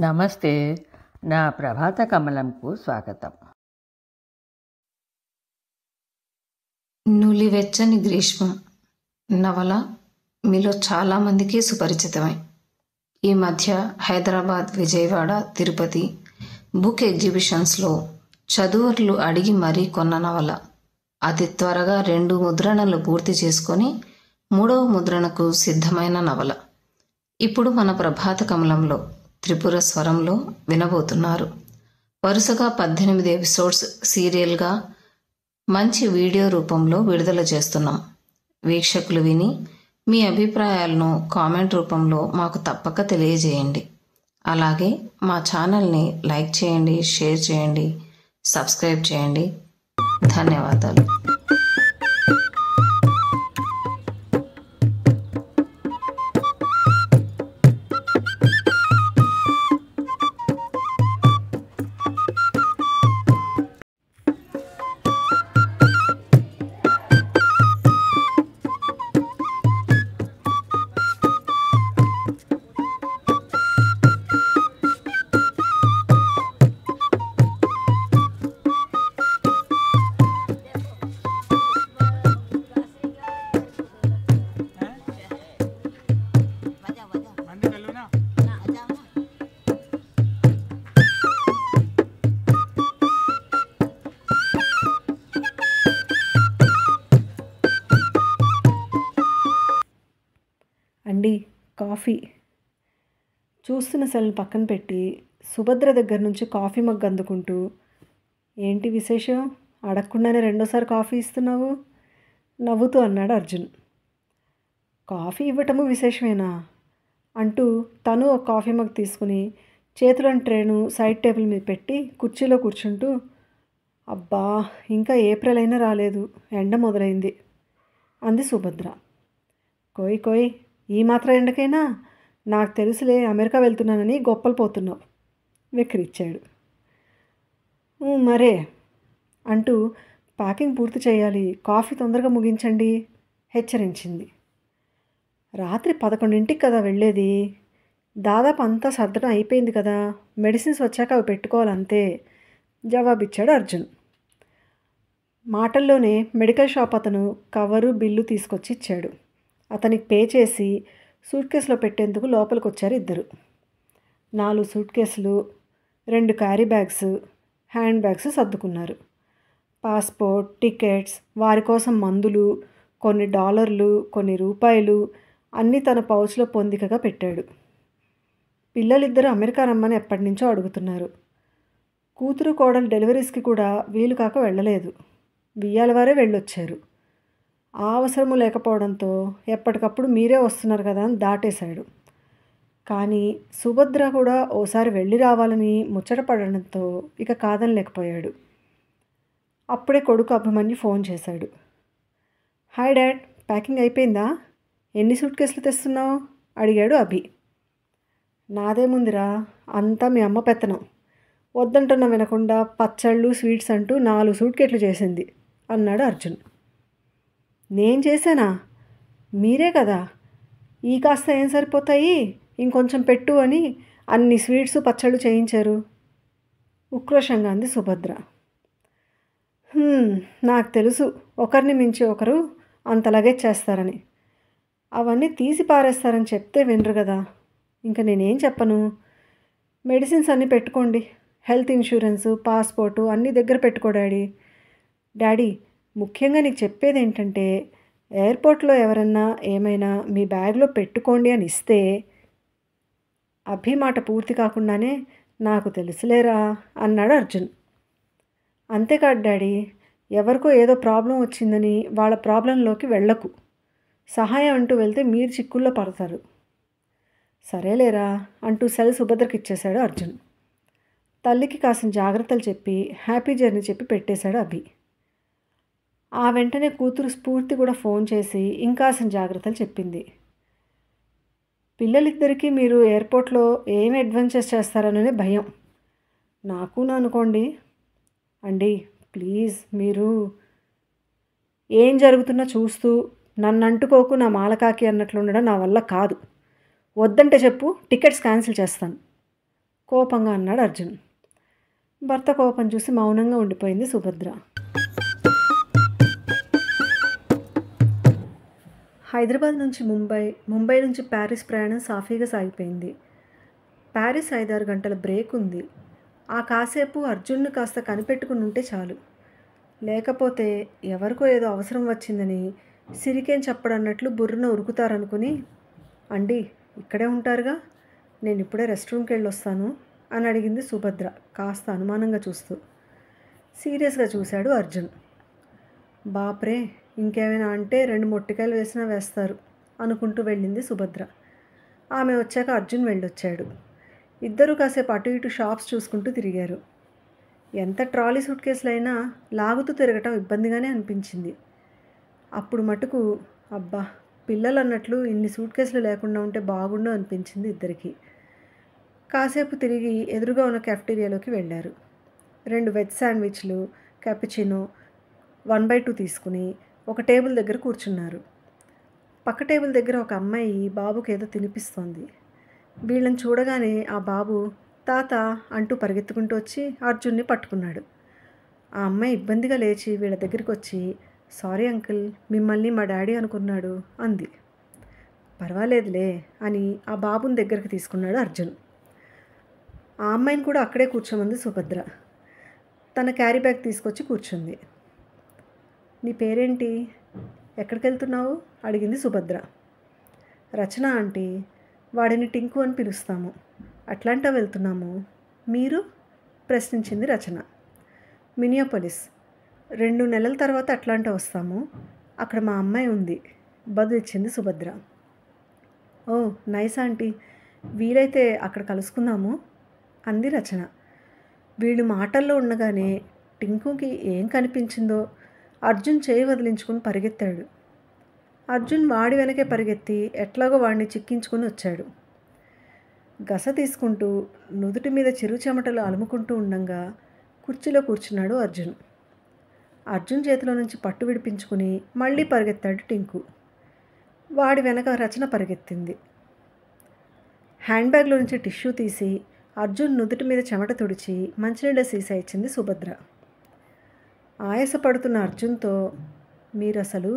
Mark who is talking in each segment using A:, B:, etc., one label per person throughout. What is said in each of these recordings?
A: నమస్తే. నా ప్రభాత కమలంకు స్వాగతం.
B: నులివెచ్చని గ్రీష్మం నవల మీలో చాలామందికి సుపరిచితమే. ఈ మధ్య హైదరాబాద్, విజయవాడ, తిరుపతి బుక్ ఎగ్జిబిషన్స్లో చదువర్లు అడిగి మరీ కొన్న నవల. అతి త్వరగా 2 ముద్రణలు పూర్తి చేసుకొని 3వ ముద్రణకు సిద్ధమైన నవల ఇప్పుడు మన ప్రభాత కమలంలో త్రిపుర స్వరంలో వినబోతున్నారు. వరుసగా 18 ఎపిసోడ్స్ సీరియల్గా మంచి వీడియో రూపంలో విడుదల చేస్తున్నాం. వీక్షకులు విని మీ అభిప్రాయాలను కామెంట్ రూపంలో మాకు తప్పక తెలియజేయండి. అలాగే మా ఛానల్ని లైక్ చేయండి, షేర్ చేయండి, సబ్స్క్రైబ్ చేయండి. ధన్యవాదాలు.
C: అండి, కాఫీ. చూస్తున్న సెల్ని పక్కన పెట్టి సుభద్ర దగ్గర నుంచి కాఫీ మగ్ అందుకుంటూ, ఏంటి విశేషం, అడగకుండానే రెండోసారి కాఫీ ఇస్తున్నావు నవ్వుతూ అన్నాడు అర్జున్. కాఫీ ఇవ్వటము విశేషమేనా అంటూ తను ఒక కాఫీ మగ్ తీసుకుని చేతిలోని ట్రేను సైడ్ టేబుల్ మీద పెట్టి కుర్చీలో కూర్చుంటూ, అబ్బా, ఇంకా ఏప్రిల్ అయినా రాలేదు, ఎండ మొదలైంది అంది సుభద్ర. కోయ్ కోయ్, ఈ మాత్రం ఎండకైనా? నాకు తెలుసులే, అమెరికా వెళ్తున్నానని గొప్పలు పోతున్నావు వెక్కిరిచ్చాడు. మరే అంటూ ప్యాకింగ్ పూర్తి చేయాలి, కాఫీ తొందరగా ముగించండి హెచ్చరించింది. రాత్రి 11ంటికి కదా వెళ్ళేది, దాదాపు అంతా సర్దడం అయిపోయింది కదా, మెడిసిన్స్ వచ్చాక అవి పెట్టుకోవాలంతే జవాబిచ్చాడు అర్జున్. మాటల్లోనే మెడికల్ షాప్ అతను కవరు, బిల్లు తీసుకొచ్చి ఇచ్చాడు. అతనికి పే చేసి సూట్ కేసులో పెట్టేందుకు లోపలికి వచ్చారు ఇద్దరు. 4 సూట్ కేసులు, 2 క్యారీ బ్యాగ్స్, హ్యాండ్ బ్యాగ్స్ సర్దుకున్నారు. పాస్పోర్ట్, టికెట్స్, వారి కోసం మందులు, కొన్ని డాలర్లు, కొన్ని రూపాయలు అన్నీ తన పౌచ్లో పొందికగా పెట్టాడు. పిల్లలిద్దరూ అమెరికా రమ్మని ఎప్పటి నుంచో అడుగుతున్నారు. కూతురు కోడలు డెలివరీస్కి కూడా వీలు కాక వెళ్ళలేదు, బియ్యాల వారే వెళ్ళొచ్చారు. ఆ అవసరము లేకపోవడంతో ఎప్పటికప్పుడు మీరే వస్తున్నారు కదా అని దాటేశాడు. కానీ సుభద్ర కూడా ఓసారి వెళ్ళి రావాలని ముచ్చట పడడంతో ఇక కాదనలేకపోయాడు. అప్పుడే కొడుకు అభిమన్యు ఫోన్ చేశాడు. హాయ్ డాడ్, ప్యాకింగ్ అయిపోయిందా? ఎన్ని సూట్ కేసులు తెస్తున్నావు అడిగాడు అభి. నాదేముందిరా, అంతా మీ అమ్మ పెత్తనం, వద్దంటున్నా వినకుండా పచ్చళ్ళు, స్వీట్స్ అంటూ 4 సూట్ కేసులు చేసింది అన్నాడు అర్జున్. నేను చేశానా? మీరే కదా, ఈ కాస్త ఏం సరిపోతాయి, ఇంకొంచెం పెట్టు అని అన్ని స్వీట్స్, పచ్చళ్ళు చేయించారు ఉక్రోషంగా అంది సుభద్ర. నాకు తెలుసు, ఒకరిని మించి ఒకరు అంత లగేజ్ చేస్తారని. అవన్నీ తీసి పారేస్తారని చెప్తే వినరు కదా, ఇంకా నేనేం చెప్పను. మెడిసిన్స్ అన్నీ పెట్టుకోండి, హెల్త్ ఇన్సూరెన్సు, పాస్పోర్టు అన్నీ దగ్గర పెట్టుకో డాడీ. ముఖ్యంగా నీకు చెప్పేది ఏంటంటే, ఎయిర్పోర్ట్లో ఎవరన్నా ఏమైనా మీ బ్యాగ్లో పెట్టుకోండి అని ఇస్తే, అభి మాట పూర్తి కాకుండానే నాకు తెలుసులేరా అన్నాడు అర్జున్. అంతేకాదు డాడీ, ఎవరికో ఏదో ప్రాబ్లం వచ్చిందని వాళ్ళ ప్రాబ్లంలోకి వెళ్ళకు, సహాయం అంటూ వెళ్తే మీరు చిక్కుల్లో పడతారు. సరేలేరా అంటూ సెల్ సుభద్రకి ఇచ్చేశాడు అర్జున్. తల్లికి కాసిన జాగ్రత్తలు చెప్పి హ్యాపీ జర్నీ చెప్పి పెట్టేశాడు అభి. ఆ వెంటనే కూతురు స్ఫూర్తి కూడా ఫోన్ చేసి ఇంకాసిన జాగ్రత్తలు చెప్పింది. పిల్లలిద్దరికీ మీరు ఎయిర్పోర్ట్లో ఏం అడ్వెంచర్స్ చేస్తారనే భయం నాకు అనుకోండి. అండి ప్లీజ్, మీరు ఏం జరుగుతున్నా చూస్తూ నన్ను అంటుకోకు నా మాలకాకి అన్నట్లు ఉండడం నా వల్ల కాదు. వద్దంటే చెప్పు, టికెట్స్ క్యాన్సిల్ చేస్తాను. కోపంగా అన్నాడు అర్జున్. భర్త కోపం చూసి మౌనంగా ఉండిపోయింది సుభద్ర. హైదరాబాద్ నుంచి ముంబై నుంచి ప్యారిస్ ప్రయాణం సాఫీగా సాగిపోయింది. ప్యారిస్ 5-6 గంటల బ్రేక్ ఉంది. ఆ కాసేపు అర్జున్ను కాస్త కనిపెట్టుకుని ఉంటే చాలు. లేకపోతే ఎవరికో ఏదో అవసరం వచ్చిందని సిరికేం చెప్పడన్నట్లు బుర్రన ఉరుకుతారనుకుని, అండి ఇక్కడే ఉంటారుగా, నేను ఇప్పుడే రెస్ట్ రూమ్కి వెళ్ళొస్తాను అని అడిగింది సుభద్ర కాస్త అనుమానంగా చూస్తూ. సీరియస్గా చూశాడు అర్జున్. బాప్రే, ఇంకేమైనా అంటే 2 మొట్టికాయలు వేసినా వేస్తారు అనుకుంటూ వెళ్ళింది సుభద్ర. ఆమె వచ్చాక అర్జున్ వెళ్ళొచ్చాడు. ఇద్దరూ కాసేపు అటు ఇటు షాప్స్ చూసుకుంటూ తిరిగారు. ఎంత ట్రాలీ సూట్ కేసులైనా లాగుతూ తిరగటం ఇబ్బందిగానే అనిపించింది. అప్పుడు మటుకు అబ్బా, పిల్లలు అన్నట్లు ఇన్ని సూట్ కేసులు లేకుండా ఉంటే బాగుండు అనిపించింది ఇద్దరికి. కాసేపు తిరిగి ఎదురుగా ఉన్న కెఫ్టీరియాలోకి వెళ్ళారు. 2 వెజ్ శాండ్విచ్లు, క్యాపుచినో 1/2 తీసుకుని ఒక టేబుల్ దగ్గర కూర్చున్నారు. పక్క టేబుల్ దగ్గర ఒక అమ్మాయి బాబుకి ఏదో తినిపిస్తోంది. వీళ్ళని చూడగానే ఆ బాబు తాత అంటూ పరిగెత్తుకుంటూ వచ్చి అర్జున్ని పట్టుకున్నాడు. ఆ అమ్మాయి ఇబ్బందిగా లేచి వీళ్ళ దగ్గరికి వచ్చి, సారీ అంకుల్, మిమ్మల్ని మా డాడీ అనుకున్నాడు అంది. పర్వాలేదులే అని ఆ బాబుని దగ్గరికి తీసుకున్నాడు అర్జున్. ఆ అమ్మాయిని కూడా అక్కడే కూర్చోమంది సుభద్ర. తన క్యారీ బ్యాగ్ తీసుకొచ్చి కూర్చుంది. నీ పేరేంటి, ఎక్కడికి వెళ్తున్నావు అడిగింది సుభద్ర. రచన ఆంటీ, వాడిని టింకు అని పిలుస్తాము. అట్లాంటా వెళ్తున్నాము. మీరు ప్రశ్నించింది రచన. మినియాపోలిస్, 2 నెలల తర్వాత అట్లాంటా వస్తాము. అక్కడ మా అమ్మాయి ఉంది బదులిచ్చింది సుభద్ర. ఓ నైస్ ఆంటీ, వీలైతే అక్కడ కలుసుకుందాము అంది రచన. వీళ్ళు మాటల్లో ఉండగానే టింకుకి ఏం కనిపించిందో అర్జున్ చేయి వదిలించుకుని పరిగెత్తాడు. అర్జున్ వాడి వెనకే పరిగెత్తి ఎట్లాగో వాడిని చిక్కించుకుని వచ్చాడు. గస తీసుకుంటూ నుదుటి మీద చిరు చెమటలు అలుముకుంటూ ఉండంగా కుర్చీలో కూర్చున్నాడు అర్జున్. అర్జున్ చేతిలో నుంచి పట్టు విడిపించుకుని మళ్ళీ పరిగెత్తాడు టింకు. వాడి వెనక రచన పరిగెత్తింది. హ్యాండ్ బ్యాగ్లో నుంచి టిష్యూ తీసి అర్జున్ నుదుటి మీద చెమట తుడిచి మంచినీళ్ళ సీసా ఇచ్చింది సుభద్ర. ఆయాసపడుతున్న అర్జున్తో, మీరసలు,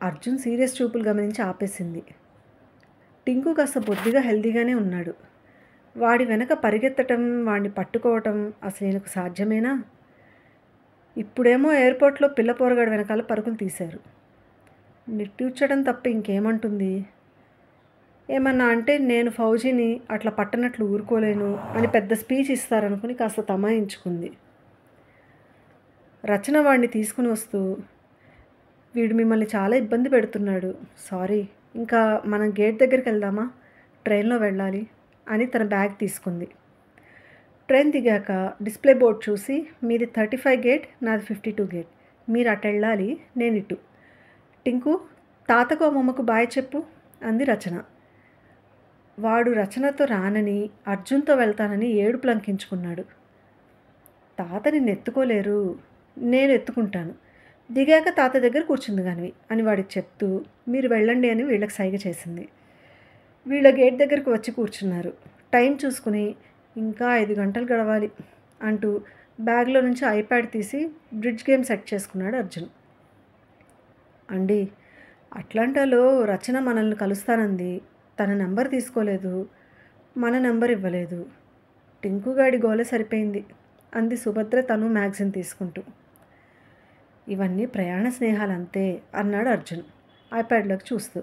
C: అర్జున్ సీరియస్ చూపులు గమనించి ఆపేసింది. టింకు కాస్త బొద్దిగా హెల్దీగానే ఉన్నాడు. వాడి వెనక పరిగెత్తటం, వాడిని పట్టుకోవటం అసలు ఈయనకు సాధ్యమేనా? ఇప్పుడేమో ఎయిర్పోర్ట్లో పిల్ల పోరగాడు వెనకాల పరుగులు తీశారు. నిట్టూర్చడం తప్ప ఇంకేమంటుంది? ఏమన్నా అంటే నేను ఫౌజీని అట్లా పట్టనట్లు ఊరుకోలేను అని పెద్ద స్పీచ్ ఇస్తారనుకుని కాస్త తమాయించుకుంది. రచన వాడిని తీసుకుని వస్తూ, వీడు మిమ్మల్ని చాలా ఇబ్బంది పెడుతున్నాడు, సారీ, ఇంకా మనం గేట్ దగ్గరికి వెళ్దామా, ట్రైన్లో వెళ్ళాలి అని తన బ్యాగ్ తీసుకుంది. ట్రైన్ దిగాక డిస్ప్లే బోర్డ్ చూసి, మీది 35 గేట్, నాది 52 గేట్, మీరు అటు వెళ్ళాలి, నేను ఇటు. టింకు, తాతకు అమ్మమ్మకు బాయ్ చెప్పు అంది రచన. వాడు రచనతో రానని అర్జున్తో వెళ్తానని ఏడుపు లంకించుకున్నాడు. తాతని నెత్తుకోలేరు, నేను ఎత్తుకుంటాను, దిగాక తాత దగ్గర కూర్చుంది కానివి అని వాడికి చెప్తూ మీరు వెళ్ళండి అని వీళ్ళకి సైగ చేసింది. వీళ్ళ గేట్ దగ్గరకు వచ్చి కూర్చున్నారు. టైం చూసుకుని ఇంకా 5 గంటలు గడవాలి అంటూ బ్యాగ్లో నుంచి ఐప్యాడ్ తీసి బ్రిడ్జ్ గేమ్ సెట్ చేసుకున్నాడు అర్జున్. అండి, అట్లాంటాలో రచన మనల్ని కలుస్తానంది, తన నెంబర్ తీసుకోలేదు, మన నెంబర్ ఇవ్వలేదు. టింకుగాడి గోల సరిపోయింది అంది సుభద్ర తను మ్యాగజిన్ తీసుకుంటూ. ఇవన్నీ ప్రయాణ స్నేహాలు అంతే అన్నాడు అర్జున్ ఐప్యాడ్లోకి చూస్తూ.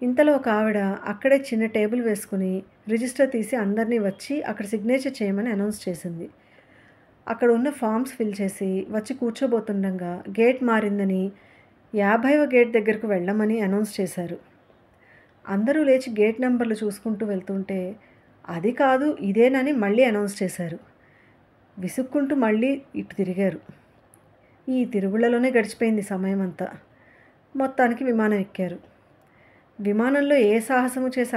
C: ఇంతలో ఒక ఆవిడ అక్కడే చిన్న టేబుల్ వేసుకుని రిజిస్టర్ తీసి అందరినీ వచ్చి అక్కడ సిగ్నేచర్ చేయమని అనౌన్స్ చేసింది. అక్కడ ఉన్న ఫామ్స్ ఫిల్ చేసి వచ్చి కూర్చోబోతుండగా గేట్ మారిందని 50వ గేట్ దగ్గరకు వెళ్ళమని అనౌన్స్ చేశారు. అందరూ లేచి గేట్ నెంబర్లు చూసుకుంటూ వెళ్తుంటే అది కాదు ఇదేనని మళ్ళీ అనౌన్స్ చేశారు. విసుక్కుంటూ మళ్ళీ ఇటు తిరిగారు. ఈ తిరుగుళ్ళలోనే గడిచిపోయింది సమయం అంతా. మొత్తానికి విమానం ఎక్కారు. విమానంలో ఏ సాహసము చేసే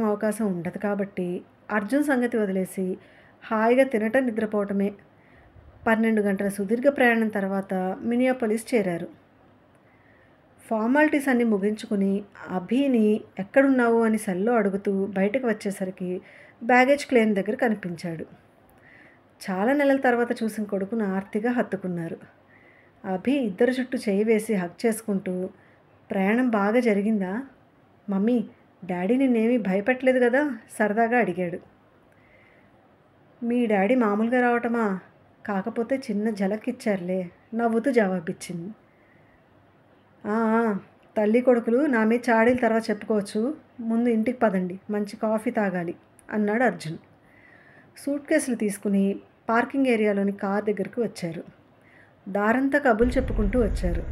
C: అవకాశం ఉండదు కాబట్టి అర్జున్ సంగతి వదిలేసి హాయిగా తినటం నిద్రపోవటమే. 12 గంటల సుదీర్ఘ ప్రయాణం తర్వాత మినియాపోలిస్ చేరారు. ఫార్మాలిటీస్ అన్నీ ముగించుకుని అభిని ఎక్కడున్నావు అని సెల్లో అడుగుతూ బయటకు వచ్చేసరికి బ్యాగేజ్ క్లెయిమ్ దగ్గర కనిపించాడు. చాలా నెలల తర్వాత చూసిన కొడుకును ఆర్తిగా హత్తుకున్నారు. అభి ఇద్దరు చుట్టూ చేయి వేసి హగ్ చేసుకుంటూ, ప్రయాణం బాగా జరిగిందా? మమ్మీ, డాడీ నిన్నేమీ భయపెట్టలేదు కదా? సరదాగా అడిగాడు. మీ డాడీ మామూలుగా రావటమా? కాకపోతే చిన్న ఝలక్ ఇచ్చారులే, నవ్వుతూ జవాబిచ్చింది. "ఆ, తల్లి కొడుకులు నా మీద చాడీల తర్వాత చెప్పుకోవచ్చు. ముందు ఇంటికి పదండి, మంచి కాఫీ తాగాలి" అన్నాడు అర్జున్. సూట్ కేసులు తీసుకుని పార్కింగ్ ఏరియాలోని కార్ దగ్గరికి వచ్చారు. దారంతా కబుర్లు చెప్పుకుంటూ వచ్చారు.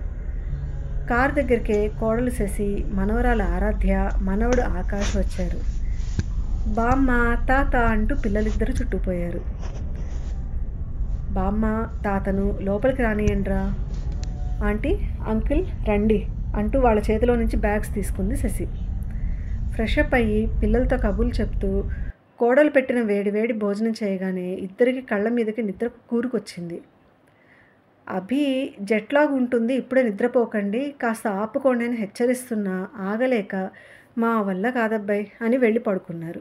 C: కార్ దగ్గరికే కోడలు శశి, మనవరాలు ఆరాధ్య, మనవడు ఆకాష్ వచ్చారు. బామ్మ, తాత అంటూ పిల్లలిద్దరూ చుట్టుపోయారు. బామ్మ, తాతను లోపలికి రానియండ్రా. ఆంటీ, అంకుల్ రండి అంటూ వాళ్ళ చేతిలో నుంచి బ్యాగ్స్ తీసుకుంది శశి. ఫ్రెషప్ అయ్యి పిల్లలతో కబుర్లు చెప్తూ కోడలు పెట్టిన వేడివేడి భోజనం చేయగానే ఇద్దరికి కళ్ళ మీదకి నిద్ర కూరుకొచ్చింది. అభి జెట్లాగ్ ఉంటుంది, ఇప్పుడే నిద్రపోకండి, కాస్త ఆపుకోండి అని హెచ్చరిస్తున్నా ఆగలేక మా వల్ల కాదబ్బాయి అని వెళ్ళి పడుకున్నారు.